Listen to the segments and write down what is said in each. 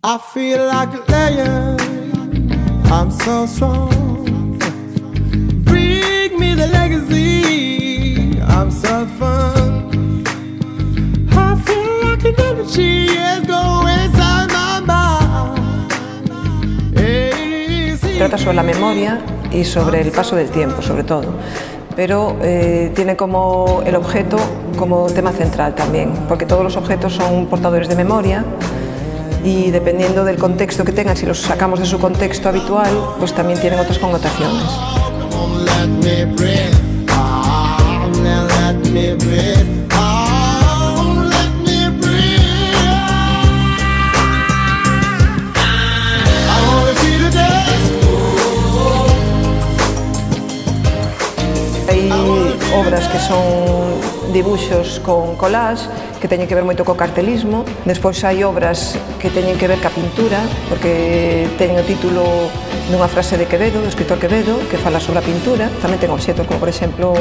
I feel like a lion, I'm so strong. Bring me the legacy, I'm so fun. I feel like an energy is going inside my mind. Trata sobre la memoria y sobre el paso del tiempo, sobre todo. Pero tiene como el objeto como tema central también, porque todos los objetos son portadores de memoria y dependiendo del contexto que tengan, si los sacamos de su contexto habitual, pues también tienen otras connotaciones. Hay obras que son dibuxos con collage, que teñen que ver moito co cartelismo. Despois hai obras que teñen que ver ca pintura, porque teñen o título dunha frase de Quevedo, do escritor Quevedo, que fala sobre a pintura. Tamén ten obxetos, como por exemplo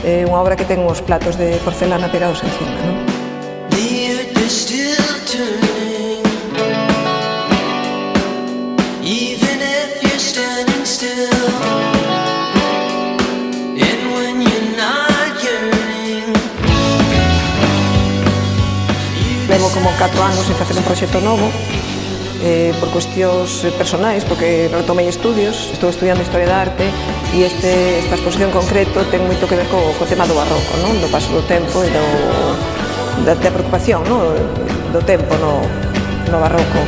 unha obra que ten uns platos de porcelana pegados encima, non? Levo como 4 anos en facer un proxecto novo por cuestións personais, porque retomei estudios, estou estudiando Historia da Arte e esta exposición en concreto ten moito que ver co tema do barroco, non? Do paso do tempo e da preocupación, non? Do tempo no barroco.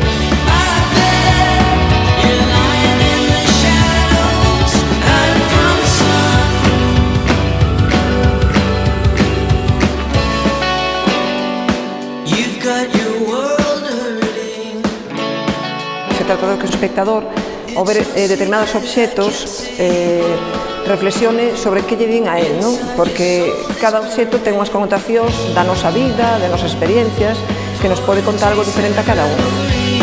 Se trata de que o espectador, ao ver determinados obxetos, reflexione sobre que lle din a él, non? Porque cada obxeto ten unhas connotacións da nosa vida, de nosas experiencias, que nos pode contar algo diferente a cada uno.